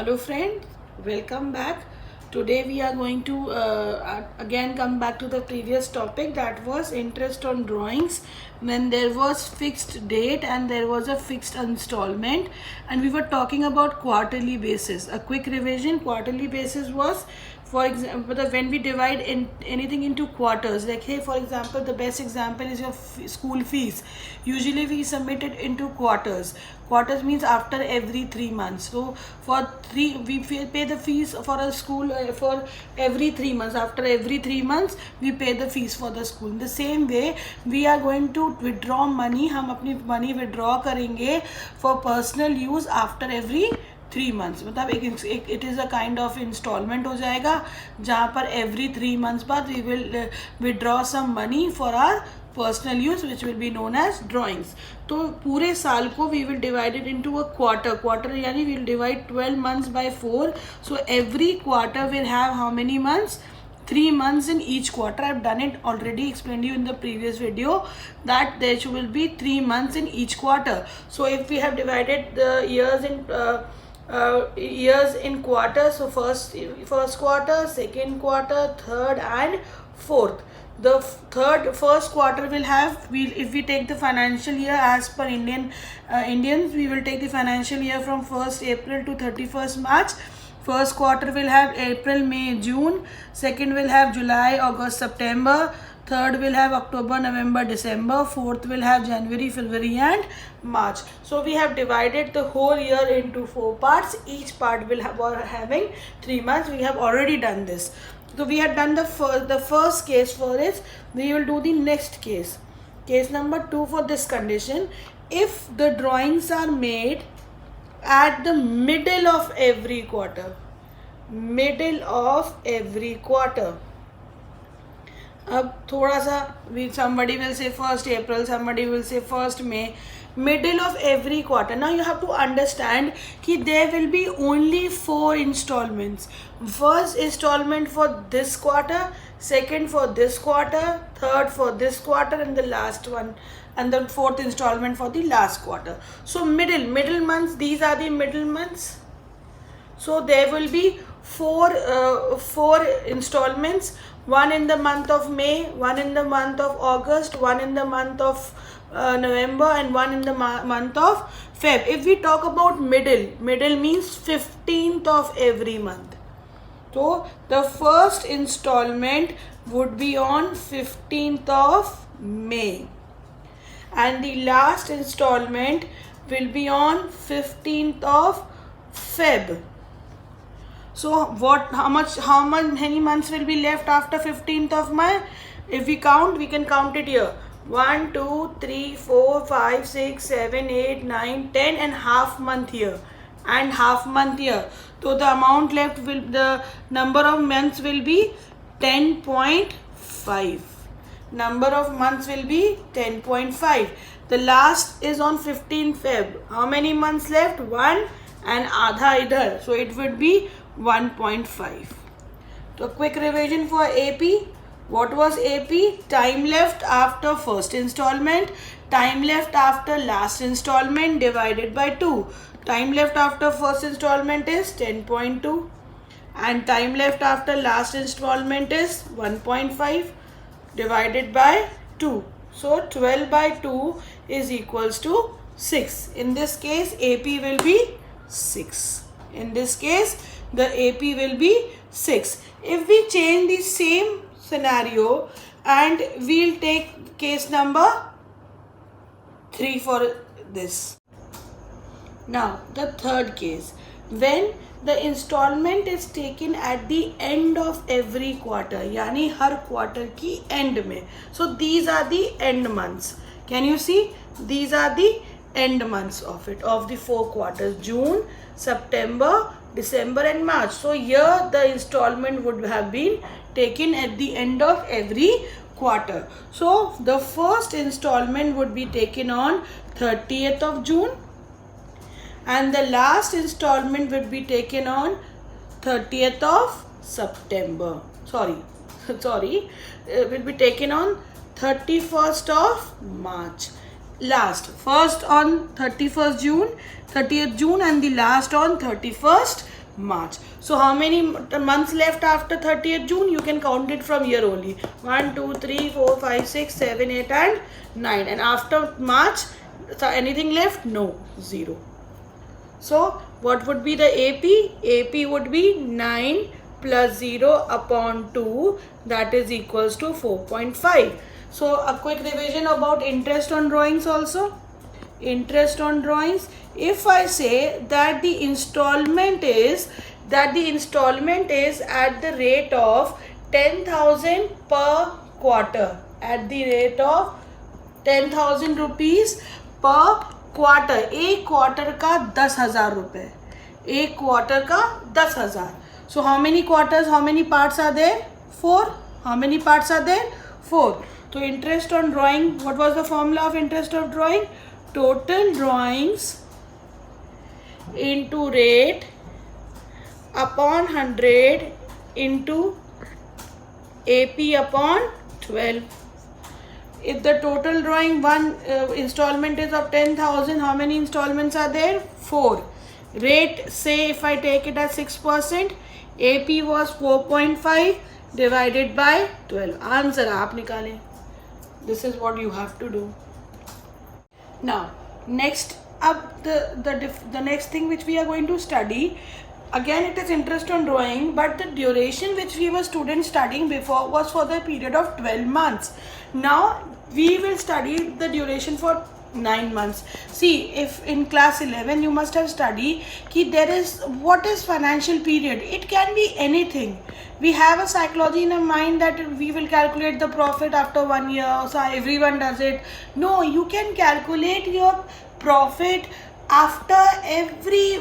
Hello friends, welcome back. Today we are going to again come back to the previous topic, that was interest on drawings, when there was fixed date and there was a fixed installment, and we were talking about quarterly basis. A quick revision: quarterly basis was, for example, when we divide anything into quarters, like hey, for example, the best example is your school fees. Usually we submit it into quarters. Quarters means after every 3 months. So we pay the fees for a school for every 3 months. After every 3 months we pay the fees for the school. In the same way we are going to withdraw money. हम अपनी money withdraw करेंगे for personal use after every 3 months. मतलब एक it is a kind of installment हो जाएगा, जहाँ पर every 3 months बाद we will withdraw some money for our personal use, which will be known as drawings. तो पूरे साल को we will divide it into a quarter यानी we will divide 12 months by 4. So every quarter will have how many months? 3 months in each quarter. I've done it already, explained you in the previous video that there will be 3 months in each quarter. So if we have divided the years in quarters, so first quarter, second quarter, third and fourth. The first quarter will have, if we take the financial year as per Indians, we will take the financial year from 1st April to 31st March. First quarter will have April, May, June. Second will have July, August, September. Third will have October, November, December. Fourth will have January, February and March. So we have divided the whole year into 4 parts. Each part will have having 3 months. We have already done this. So we had done the first case for this. We will do the next case. Case number 2 for this condition. If the drawings are made at the middle of every quarter. अब थोड़ा सा, somebody will say 1st April, somebody will say 1st May, middle of every quarter. Now you have to understand that there will be only 4 installments. First installment for this quarter, second for this quarter, third for this quarter, and the last one, and the fourth installment for the last quarter. So middle months, these are the middle months. So there will be four installments. One in the month of May, one in the month of August, one in the month of November, and one in the month of Feb. If we talk about middle means 15th of every month. So the first installment would be on 15th of May, and the last installment will be on 15th of Feb. So how many months will be left after 15th of May? If we count, we can count it here. 1, 2, 3, 4, 5, 6, 7, 8, 9, 10 and half month here and half month here. So the amount left the number of months will be 10.5. Number of months will be 10.5. The last is on 15th Feb. How many months left? 1 and आधा इधर. So it would be 1.5. So quick revision for AP. What was AP? Time left after first installment, time left after last installment divided by 2. Time left after first installment is 10.2 and time left after last installment is 1.5 divided by 2. So 12 by 2 is equals to 6. In this case AP will be 6. In this case the AP will be 6. If we change the same scenario and we'll take case number 3 for this. Now the third case, when the installment is taken at the end of every quarter, यानी हर quarter की end में. So these are the end months. Can you see? These are the end months of the 4 quarters: June, September, December and March. So here the installment would have been taken at the end of every quarter. So the first installment would be taken on 30th of June and the last installment would be taken on 30th of September. Will be taken on 31st of March. Last, first on 30th June and the last on 31st March. So how many months left after 30th June? You can count it from here only. 1, 2, 3, 4, 5, 6, 7, 8 and 9. And after March, so anything left? No, 0. So what would be the AP? AP would be 9 plus 0 upon 2, that is equals to 4.5. So a quick revision about interest on drawings also. Interest on drawings, if I say that the installment is at the rate of 10,000 per quarter, at the rate of 10,000 rupees per quarter, एक quarter का 10,000 रुपए, एक quarter का 10,000. So how many quarters, how many parts are there? 4. How many parts are there? 4. So interest on drawing, what was the formula of interest of drawing? Total drawings into rate upon 100 into AP upon 12. If the total drawing one installment is of 10,000, how many installments are there? 4. Rate, say if I take it as 6%, AP was 4.5 divided by 12. Answer aap nikale. This is what you have to do. Now next up, the next thing which we are going to study, again it is interest on drawing, but the duration which we were students studying before was for the period of 12 months. Now we will study the duration for 9 months. See, if in class 11 you must have studied ki there is, what is financial period? It can be anything. We have a psychology in our mind that we will calculate the profit after 1 year, so everyone does it. No, you can calculate your profit after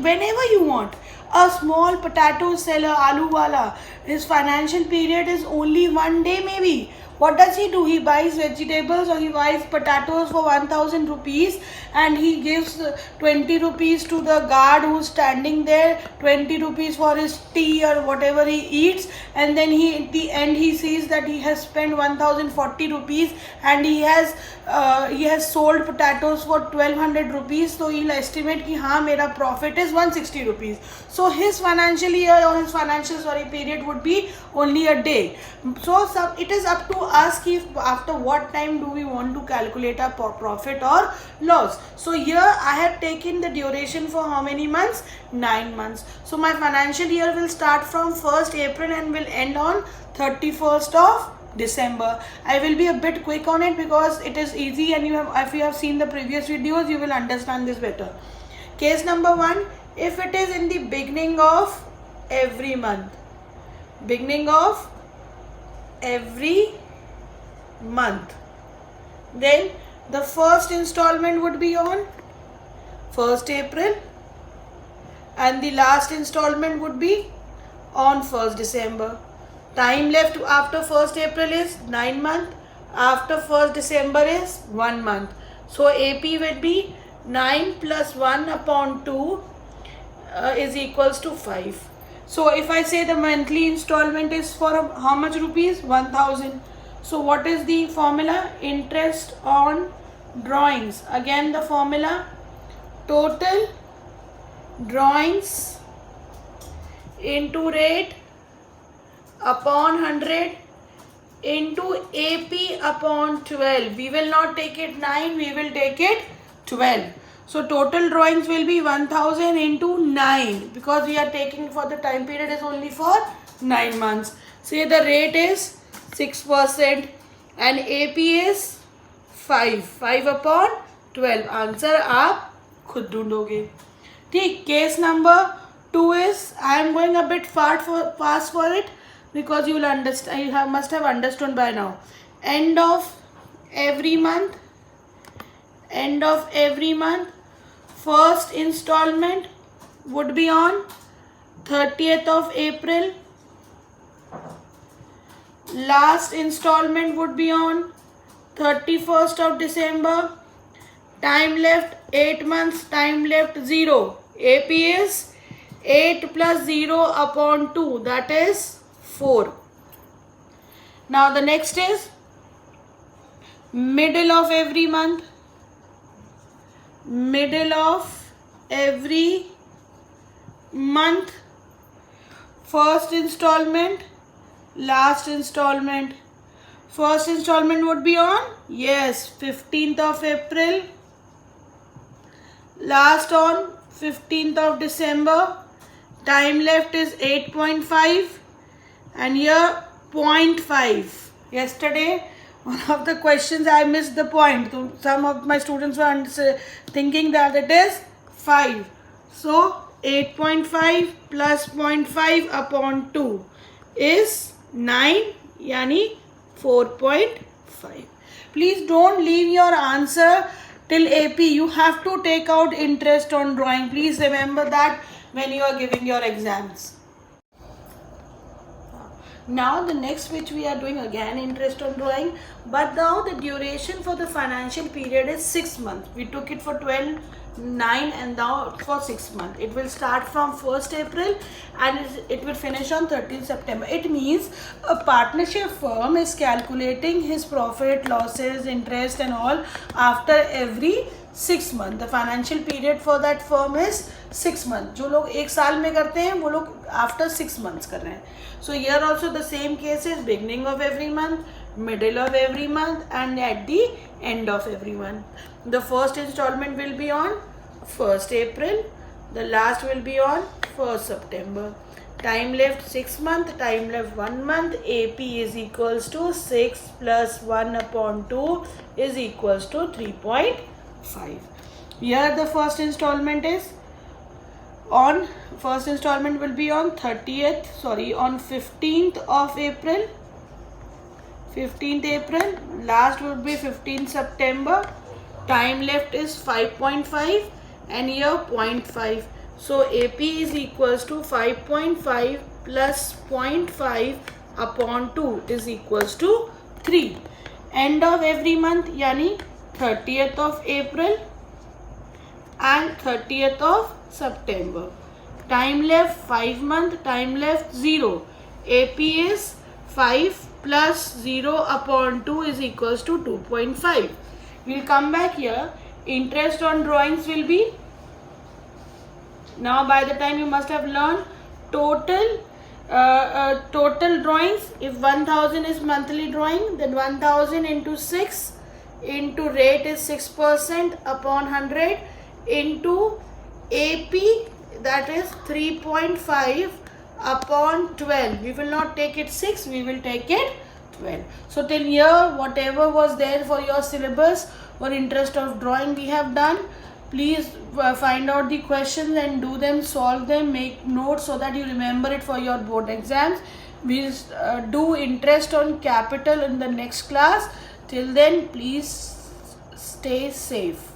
whenever you want. A small potato seller, aloo wala, his financial period is only 1 day maybe. What does he do? He buys vegetables or he buys potatoes for 1,000 rupees and he gives 20 rupees to the guard who's standing there, 20 rupees for his tea or whatever he eats, and then at the end he sees that he has spent 1,040 rupees and he has sold potatoes for 1,200 rupees, so he'll estimate ki haan, mera profit is 160 rupees. So his financial year or his financial period would be only a day. So it is up to us if after what time do we want to calculate our profit or loss. So here I have taken the duration for how many months? 9 months. So my financial year will start from 1st April and will end on 31st of December. I will be a bit quick on it because it is easy, and if you have seen the previous videos you will understand this better. Case number 1, if it is in the beginning of every month, then the first installment would be on 1st April and the last installment would be on 1st December. Time left after 1st April is 9 months, after 1st December is 1 month. So AP would be 9 plus 1 upon 2 is equals to 5. So if I say the monthly installment is for how much rupees? 1,000. So what is the formula? Interest on drawings. Again the formula, total drawings into rate upon 100 into AP upon 12. We will not take it 9, we will take it 12. So total drawings will be 1,000 into 9 because we are taking for the time period is only for 9 months. Say the rate is 6% and AP is 5 upon 12. Answer आप खुद ढूंढोगे. ठीक. Case number 2 is, I am going a bit fast for it because you will understand. You must have understood by now. End of every month. First installment would be on 30th of April. Last installment would be on 31st of December. Time left 8 months. Time left 0. AP is 8 plus 0 upon 2, that is 4. Now the next is middle of every month. first installment, last installment. First installment would be on, yes, 15th of April. Last on 15th of December. Time left is 8.5 and here 0.5. Yesterday, one of the questions I missed the point. So some of my students were thinking that it is 5. So 8.5 plus 0.5 upon 2 is 9, yani 4.5. Please don't leave your answer till AP. You have to take out interest on drawing. Please remember that when you are giving your exams. Now the next which we are doing again interest on drawing, but now the duration for the financial period is 6 months. We took it for 12, 9 and now for 6 months. It will start from 1st April and it will finish on 13th September. It means a partnership firm is calculating his profit, losses, interest and all after every 6 months. The financial period for that firm is 6 months. जो लोग एक साल में करते हैं वो लोग after 6 months कर रहे हैं. So here also the same case is beginning of every month, middle of every month and at the end of every month. The first installment will be on 1st April. The last will be on 1st September. Time left 6 months, time left 1 month. AP is equals to 6 plus 1 upon 2 is equals to 3.5. Here the first installment is on, first installment will be on 15th of April. 15th April, last would be 15th September. Time left is 5.5 and here 0.5. So AP is equals to 5.5 plus 0.5 upon 2 is equals to 3. End of every month, yani 30th of April and 30th of September. Time left 5 months, time left 0. AP is 5 plus 0 upon 2 is equals to 2.5. We'll come back here. Interest on drawings will be, now by the time you must have learned total drawings. If 1000 is monthly drawing, then 1000 into 6 into rate is 6% upon 100 into AP, that is 3.5 upon 12. We will not take it 6, we will take it 12. So till here whatever was there for your syllabus or interest of drawing we have done. Please find out the questions and do them, solve them, make notes so that you remember it for your board exams. We'll do interest on capital in the next class. Till then, please stay safe.